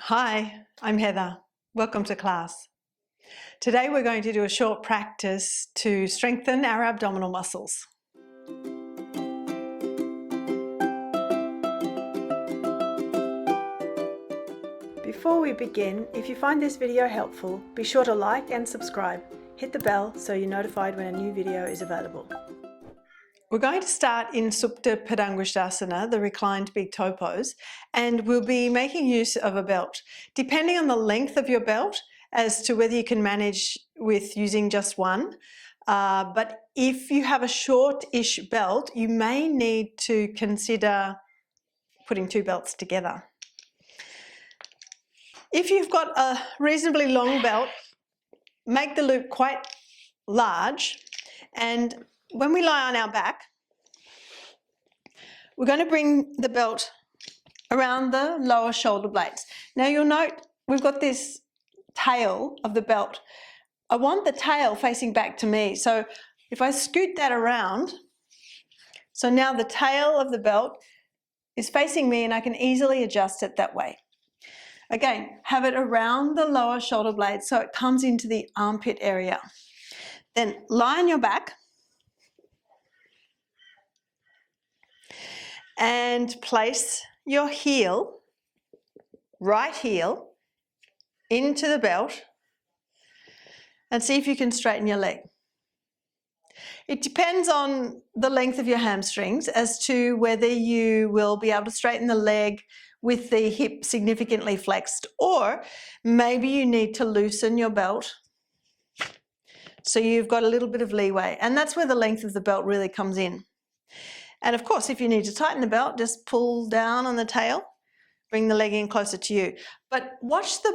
Hi, I'm Heather. Welcome to class. Today we're going to do a short practice to strengthen our abdominal muscles. Before we begin, if you find this video helpful, be sure to like and subscribe. Hit the bell so you're notified when a new video is available. We're going to start in Supta Padangusthasana, the reclined big toe pose, and we'll be making use of a belt. Depending on the length of your belt as to whether you can manage with using just one, but if you have a short-ish belt, you may need to consider putting two belts together. If you've got a reasonably long belt, make the loop quite large, and when we lie on our back, we're going to bring the belt around the lower shoulder blades. Now you'll note we've got this tail of the belt. I want the tail facing back to me. So if I scoot that around, so now the tail of the belt is facing me and I can easily adjust it that way. Again, have it around the lower shoulder blades so it comes into the armpit area. Then lie on your back and place your heel, right heel, into the belt and see if you can straighten your leg. It depends on the length of your hamstrings as to whether you will be able to straighten the leg with the hip significantly flexed, or maybe you need to loosen your belt so you've got a little bit of leeway, and that's where the length of the belt really comes in. And of course, if you need to tighten the belt, just pull down on the tail, bring the leg in closer to you. But watch the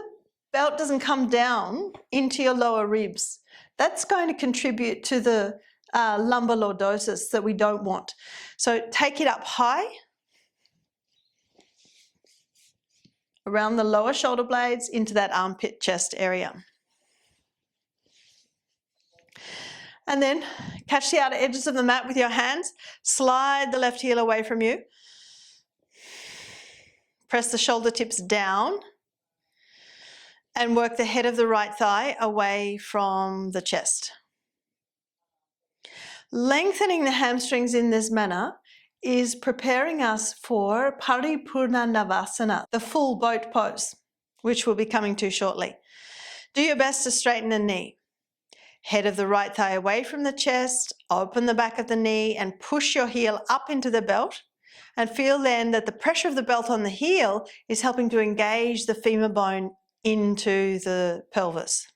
belt doesn't come down into your lower ribs. That's going to contribute to the lumbar lordosis that we don't want. So take it up high, around the lower shoulder blades into that armpit chest area. And then catch the outer edges of the mat with your hands. Slide the left heel away from you. Press the shoulder tips down and work the head of the right thigh away from the chest. Lengthening the hamstrings in this manner is preparing us for Paripurna Navasana, the full boat pose, which we'll be coming to shortly. Do your best to straighten the knee. Head of the right thigh away from the chest, open the back of the knee and push your heel up into the belt, and feel then that the pressure of the belt on the heel is helping to engage the femur bone into the pelvis.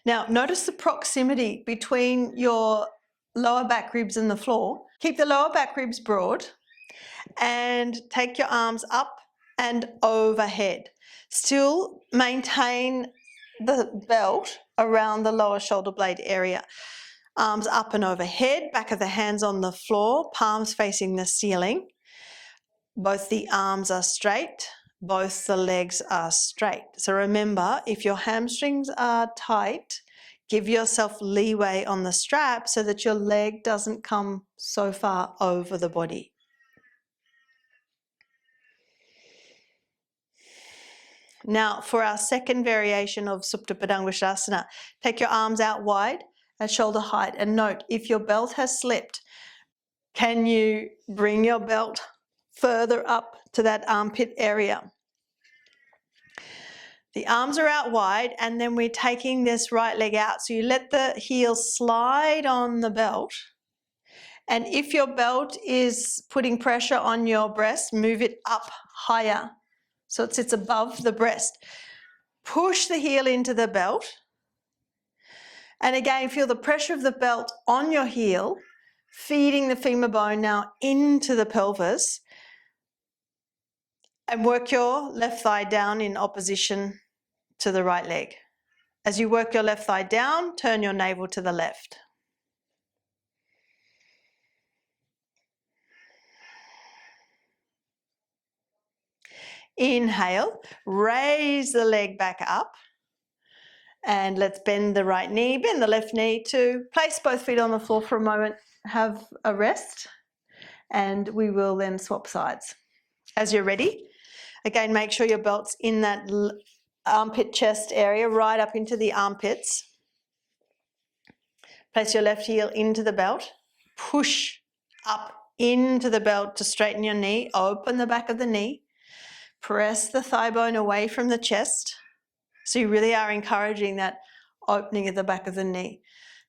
Now notice the proximity between your lower back ribs and the floor. Keep the lower back ribs broad and take your arms up and overhead. Still maintain the belt around the lower shoulder blade area. Arms up and overhead, back of the hands on the floor, palms facing the ceiling. Both the arms are straight, both the legs are straight. So remember, if your hamstrings are tight, give yourself leeway on the strap so that your leg doesn't come so far over the body. Now for our second variation of Supta Padangusthasana, take your arms out wide at shoulder height and note if your belt has slipped, can you bring your belt further up to that armpit area? The arms are out wide and then we're taking this right leg out. So you let the heel slide on the belt, and if your belt is putting pressure on your breast, move it up higher so it sits above the breast. Push the heel into the belt and again feel the pressure of the belt on your heel, feeding the femur bone now into the pelvis, and work your left thigh down in opposition to the right leg. As you work your left thigh down, turn your navel to the left. Inhale, raise the leg back up, and let's bend the right knee, bend the left knee too. Place both feet on the floor for a moment, have a rest, and we will then swap sides. As you're ready, again, make sure your belt's in that armpit chest area, right up into the armpits. Place your left heel into the belt. Push up into the belt to straighten your knee. Open the back of the knee. Press the thigh bone away from the chest. So you really are encouraging that opening at the back of the knee.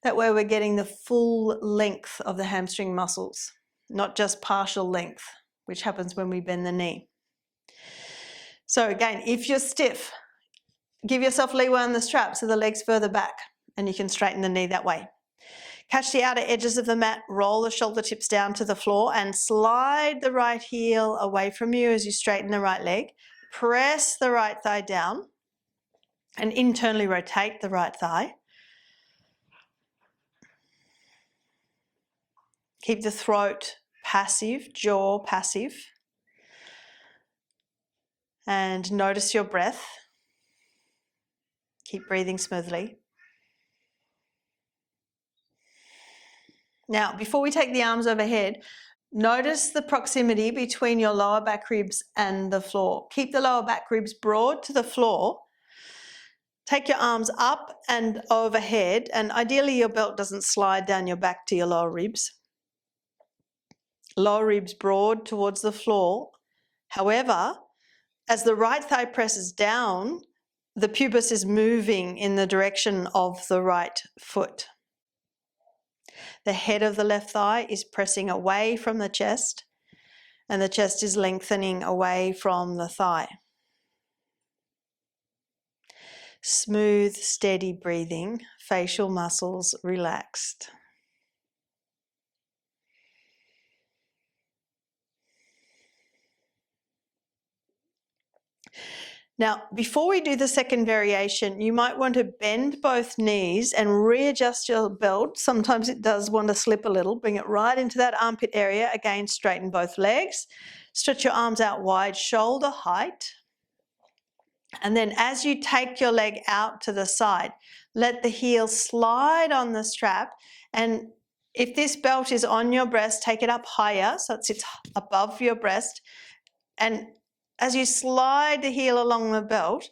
That way we're getting the full length of the hamstring muscles, not just partial length, which happens when we bend the knee. So again, if you're stiff, give yourself leeway on the strap so the leg's further back and you can straighten the knee that way. Catch the outer edges of the mat, roll the shoulder tips down to the floor and slide the right heel away from you as you straighten the right leg. Press the right thigh down and internally rotate the right thigh. Keep the throat passive, jaw passive. And notice your breath. Keep breathing smoothly. Now, before we take the arms overhead, notice the proximity between your lower back ribs and the floor. Keep the lower back ribs broad to the floor. Take your arms up and overhead, and ideally your belt doesn't slide down your back to your lower ribs. Lower ribs broad towards the floor. However, as the right thigh presses down, the pubis is moving in the direction of the right foot. The head of the left thigh is pressing away from the chest, and the chest is lengthening away from the thigh. Smooth, steady breathing, facial muscles relaxed. Now, before we do the second variation, you might want to bend both knees and readjust your belt. Sometimes it does want to slip a little. Bring it right into that armpit area. Again, straighten both legs. Stretch your arms out wide, shoulder height. And then as you take your leg out to the side, let the heel slide on the strap. And if this belt is on your breast, take it up higher so it sits above your breast. And as you slide the heel along the belt,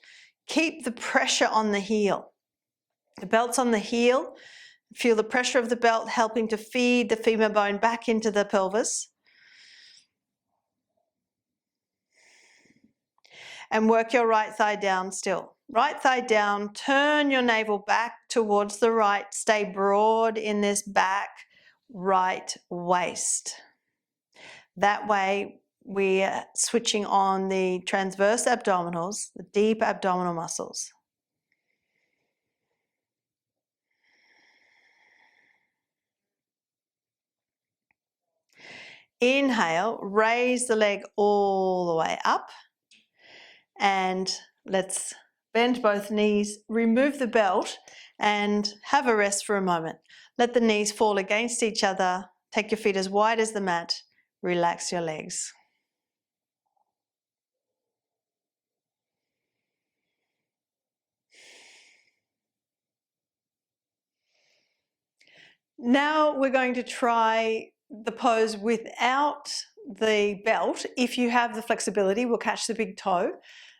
keep the pressure on the heel. The belt's on the heel. Feel the pressure of the belt helping to feed the femur bone back into the pelvis. And work your right thigh down still. Right thigh down, turn your navel back towards the right. Stay broad in this back right waist. That way, we're switching on the transverse abdominals, the deep abdominal muscles. Inhale, raise the leg all the way up. And let's bend both knees, remove the belt and have a rest for a moment. Let the knees fall against each other. Take your feet as wide as the mat. Relax your legs. Now we're going to try the pose without the belt. If you have the flexibility, we'll catch the big toe.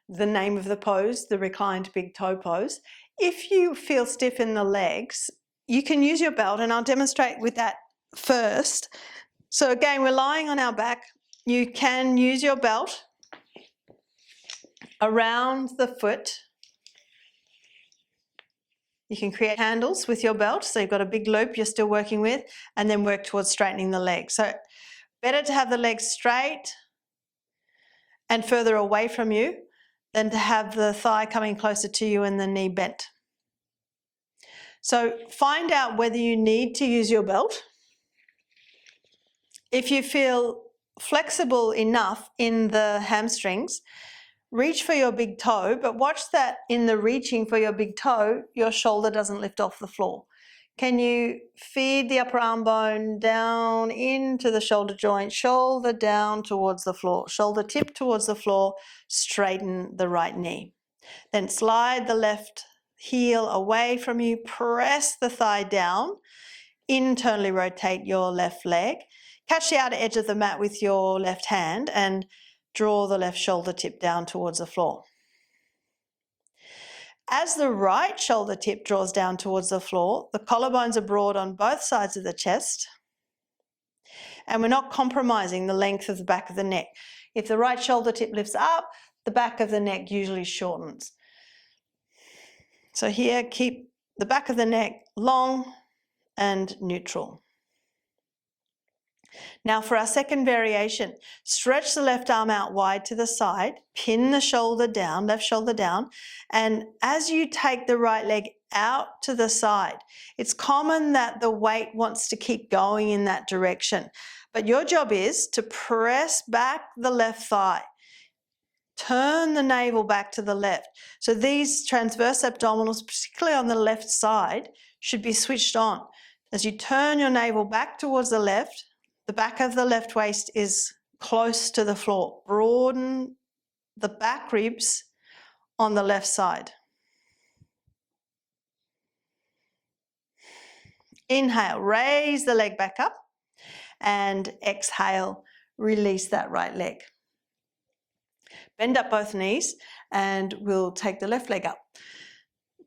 The name of the pose, the reclined big toe pose. If you feel stiff in the legs, you can use your belt, and I'll demonstrate with that first. So again, we're lying on our back. You can use your belt around the foot. You can create handles with your belt, so you've got a big loop you're still working with, and then work towards straightening the leg. So better to have the legs straight and further away from you than to have the thigh coming closer to you and the knee bent. So find out whether you need to use your belt. If you feel flexible enough in the hamstrings, reach for your big toe, but watch that in the reaching for your big toe, your shoulder doesn't lift off the floor. Can you feed the upper arm bone down into the shoulder joint, shoulder down towards the floor, shoulder tip towards the floor, straighten the right knee. Then slide the left heel away from you, press the thigh down, internally rotate your left leg, catch the outer edge of the mat with your left hand and draw the left shoulder tip down towards the floor. As the right shoulder tip draws down towards the floor, the collarbones are broad on both sides of the chest, and we're not compromising the length of the back of the neck. If the right shoulder tip lifts up, the back of the neck usually shortens. So here, keep the back of the neck long and neutral. Now for our second variation, stretch the left arm out wide to the side, pin the shoulder down, left shoulder down, and as you take the right leg out to the side, it's common that the weight wants to keep going in that direction, but your job is to press back the left thigh. Turn the navel back to the left. So these transverse abdominals, particularly on the left side, should be switched on. As you turn your navel back towards the left, the back of the left waist is close to the floor. Broaden the back ribs on the left side. Inhale, raise the leg back up, and exhale, release that right leg. Bend up both knees and we'll take the left leg up.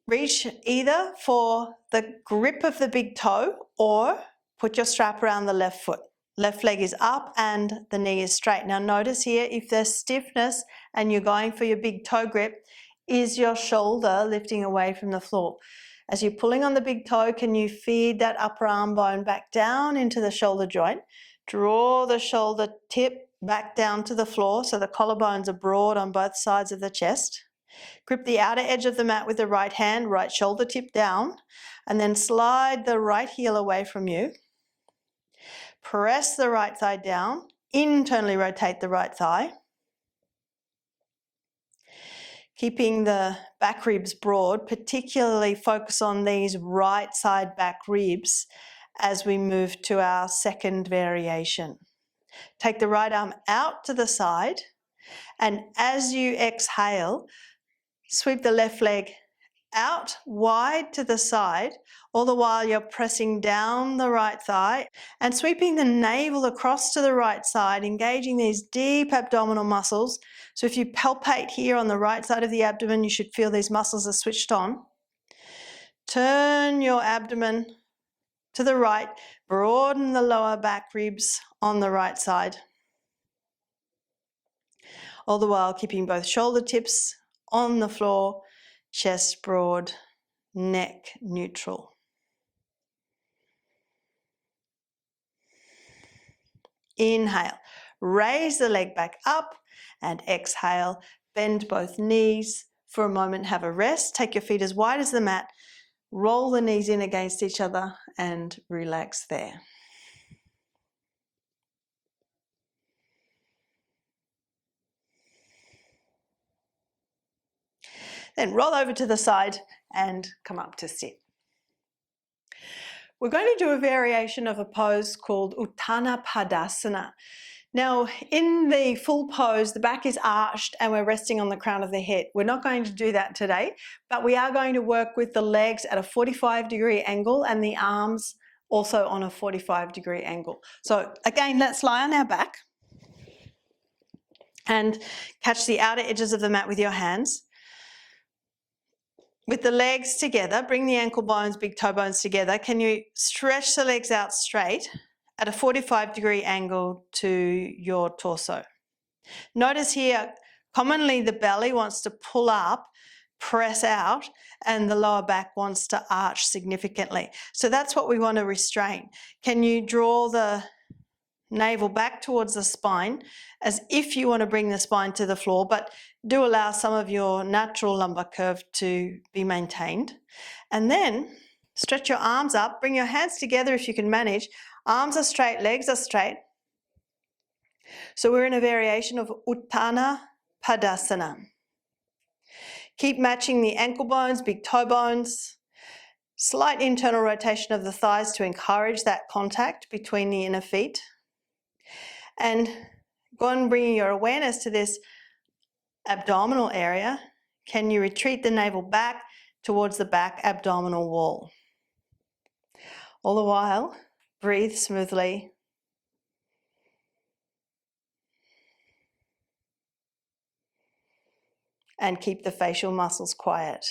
Reach either for the grip of the big toe or put your strap around the left foot. Left leg is up and the knee is straight. Now notice here, if there's stiffness and you're going for your big toe grip, is your shoulder lifting away from the floor? As you're pulling on the big toe, can you feed that upper arm bone back down into the shoulder joint? Draw the shoulder tip back down to the floor so the collarbones are broad on both sides of the chest. Grip the outer edge of the mat with the right hand, right shoulder tip down, and then slide the right heel away from you. Press the right thigh down, internally rotate the right thigh. Keeping the back ribs broad, particularly focus on these right side back ribs as we move to our second variation. Take the right arm out to the side, and as you exhale, sweep the left leg out wide to the side, all the while you're pressing down the right thigh and sweeping the navel across to the right side, engaging these deep abdominal muscles. So if you palpate here on the right side of the abdomen, you should feel these muscles are switched on. Turn your abdomen to the right, broaden the lower back ribs on the right side, all the while keeping both shoulder tips on the floor, chest broad, neck neutral. Inhale, raise the leg back up, and exhale, bend both knees for a moment, have a rest, take your feet as wide as the mat, roll the knees in against each other and relax there. Then roll over to the side and come up to sit. We're going to do a variation of a pose called Uttana Padasana. Now, in the full pose, the back is arched and we're resting on the crown of the head. We're not going to do that today, but we are going to work with the legs at a 45-degree angle and the arms also on a 45-degree angle. So again, let's lie on our back and catch the outer edges of the mat with your hands. With the legs together, bring the ankle bones, big toe bones together. Can you stretch the legs out straight at a 45-degree angle to your torso? Notice here, commonly the belly wants to pull up, press out, and the lower back wants to arch significantly. So that's what we want to restrain. Can you draw the navel back towards the spine as if you want to bring the spine to the floor, but do allow some of your natural lumbar curve to be maintained. And then stretch your arms up, bring your hands together if you can manage. Arms are straight, legs are straight. So we're in a variation of Uttana Padasana. Keep matching the ankle bones, big toe bones. Slight internal rotation of the thighs to encourage that contact between the inner feet. And go on bringing your awareness to this abdominal area. Can you retreat the navel back towards the back abdominal wall? All the while, breathe smoothly. and keep the facial muscles quiet.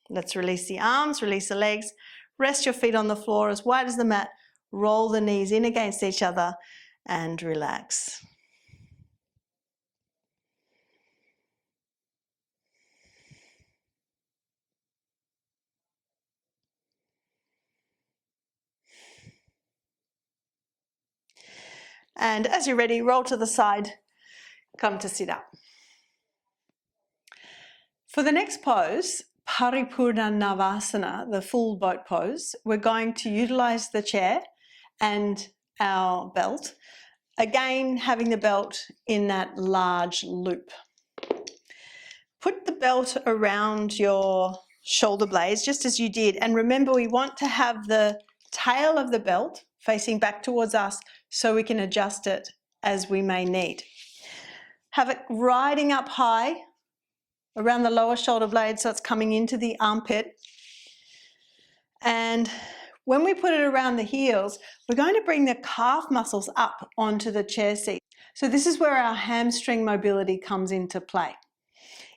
Let's release the arms, release the legs, rest your feet on the floor as wide as the mat, roll the knees in against each other and relax. And as you're ready, roll to the side, come to sit up. For the next pose, Paripurna Navasana, the full boat pose, we're going to utilize the chair and our belt. Again, having the belt in that large loop. Put the belt around your shoulder blades, just as you did. And remember, we want to have the tail of the belt facing back towards us so we can adjust it as we may need. Have it riding up high around the lower shoulder blade so it's coming into the armpit. And when we put it around the heels, we're going to bring the calf muscles up onto the chair seat. So this is where our hamstring mobility comes into play.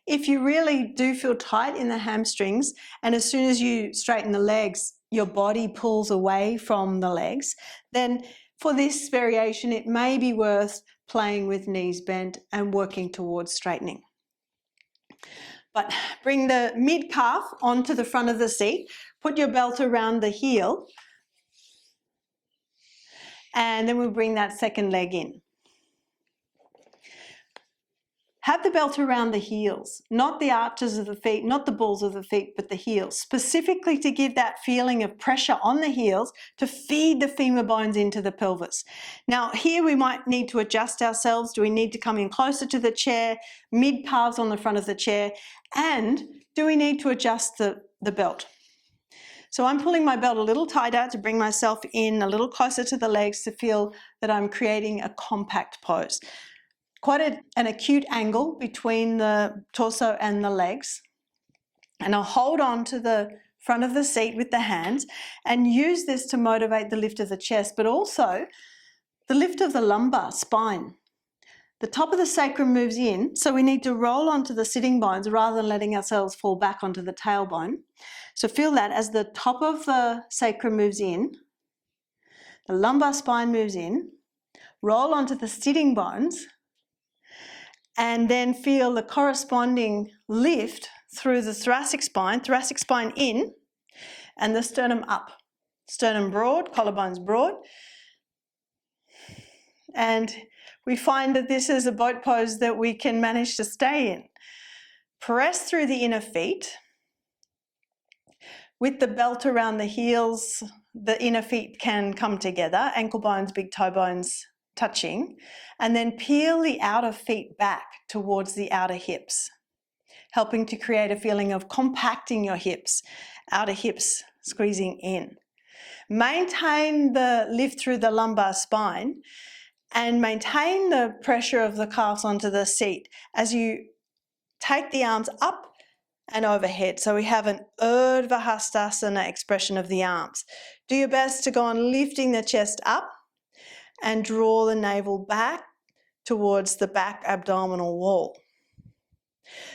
If you really do feel tight in the hamstrings, and as soon as you straighten the legs, your body pulls away from the legs, then for this variation, it may be worth playing with knees bent and working towards straightening. But bring the mid-calf onto the front of the seat, put your belt around the heel, and then we'll bring that second leg in. Have the belt around the heels, not the arches of the feet, not the balls of the feet, but the heels, specifically to give that feeling of pressure on the heels to feed the femur bones into the pelvis. Now here we might need to adjust ourselves. Do we need to come in closer to the chair, mid-calves on the front of the chair, and do we need to adjust the belt? So I'm pulling my belt a little tighter to bring myself in a little closer to the legs to feel that I'm creating a compact pose. Quite an acute angle between the torso and the legs. And I'll hold on to the front of the seat with the hands and use this to motivate the lift of the chest, but also the lift of the lumbar spine. The top of the sacrum moves in, so we need to roll onto the sitting bones rather than letting ourselves fall back onto the tailbone. So feel that as the top of the sacrum moves in, the lumbar spine moves in, roll onto the sitting bones, and then feel the corresponding lift through the thoracic spine in, and the sternum up. Sternum broad, collarbones broad. And we find that this is a boat pose that we can manage to stay in. Press through the inner feet. With the belt around the heels, the inner feet can come together, ankle bones, big toe bones touching, and then peel the outer feet back towards the outer hips, helping to create a feeling of compacting your hips, outer hips squeezing in. Maintain the lift through the lumbar spine and maintain the pressure of the calves onto the seat as you take the arms up and overhead. So we have an Urdhva Hasta expression of the arms. Do your best to go on lifting the chest up and draw the navel back towards the back abdominal wall.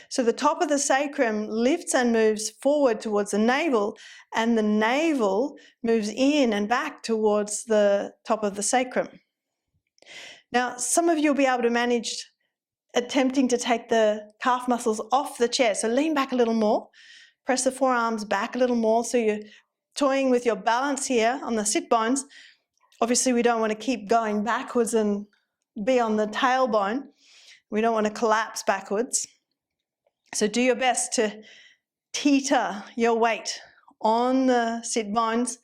So the top of the sacrum lifts and moves forward towards the navel, and the navel moves in and back towards the top of the sacrum. Now, some of you will be able to manage attempting to take the calf muscles off the chair. So lean back a little more, press the forearms back a little more so you're toying with your balance here on the sit bones. Obviously, we don't want to keep going backwards and be on the tailbone. We don't want to collapse backwards. So do your best to teeter your weight on the sit bones,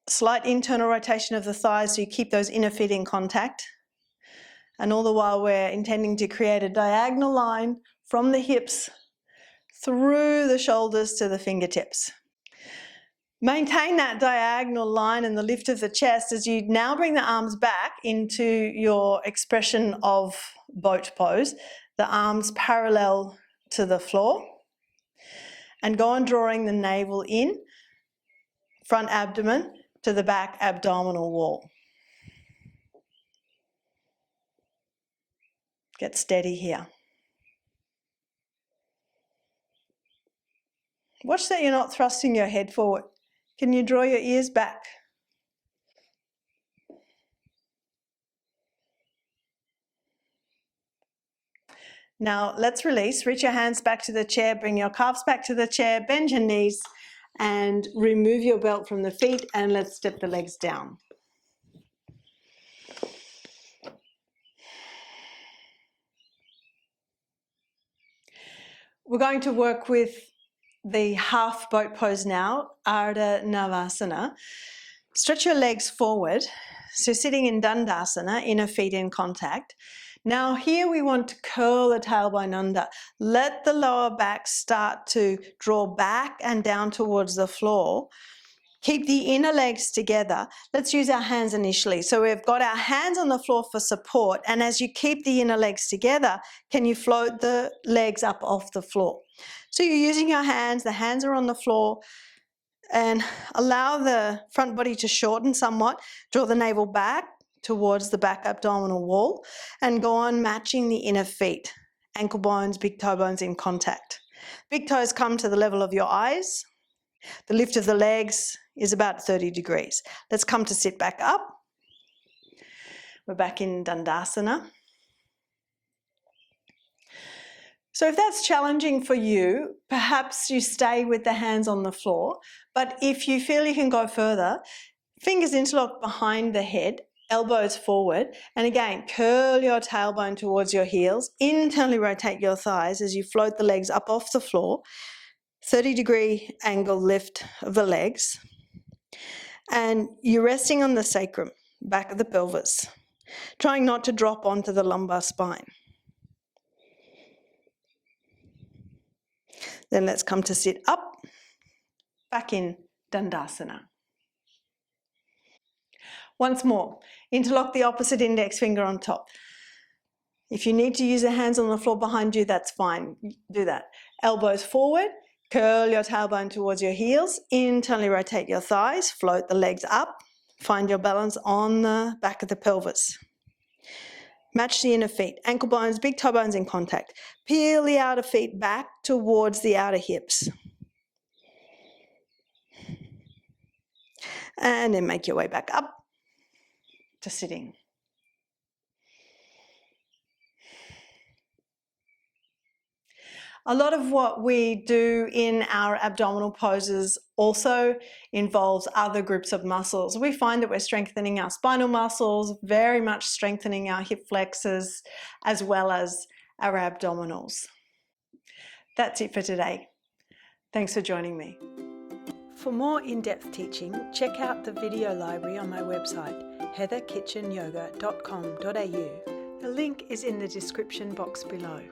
slight internal rotation of the thighs so you keep those inner feet in contact. And all the while we're intending to create a diagonal line from the hips through the shoulders to the fingertips. Maintain that diagonal line and the lift of the chest as you now bring the arms back into your expression of boat pose, the arms parallel to the floor, and go on drawing the navel in, front abdomen to the back abdominal wall. Get steady here. Watch that you're not thrusting your head forward. Can you draw your ears back? Now let's release. Reach your hands back to the chair, bring your calves back to the chair, bend your knees and remove your belt from the feet, and let's step the legs down. We're going to work with the half boat pose now, Ardha Navasana. Stretch your legs forward. So sitting in Dandasana, inner feet in contact. Now here we want to curl the tailbone under. Let the lower back start to draw back and down towards the floor. Keep the inner legs together. Let's use our hands initially. So we've got our hands on the floor for support, and as you keep the inner legs together, can you float the legs up off the floor? So you're using your hands, the hands are on the floor, and allow the front body to shorten somewhat. Draw the navel back towards the back abdominal wall and go on matching the inner feet. Ankle bones, big toe bones in contact. Big toes come to the level of your eyes. The lift of the legs is about 30 degrees. Let's come to sit back up. We're back in Dandasana. So if that's challenging for you, perhaps you stay with the hands on the floor. But if you feel you can go further, fingers interlock behind the head, elbows forward, and again, curl your tailbone towards your heels, internally rotate your thighs as you float the legs up off the floor, 30-degree angle lift of the legs, and you're resting on the sacrum, back of the pelvis, trying not to drop onto the lumbar spine. Then let's come to sit up, back in Dandasana. Once more, interlock the opposite index finger on top. If you need to use the hands on the floor behind you, that's fine. Do that. Elbows forward, curl your tailbone towards your heels, internally rotate your thighs, float the legs up, find your balance on the back of the pelvis. Match the inner feet, ankle bones, big toe bones in contact. Peel the outer feet back towards the outer hips. And then make your way back up to sitting. A lot of what we do in our abdominal poses also involves other groups of muscles. We find that we're strengthening our spinal muscles, very much strengthening our hip flexors, as well as our abdominals. That's it for today. Thanks for joining me. For more in-depth teaching, check out the video library on my website, heatherkitchenyoga.com.au. The link is in the description box below.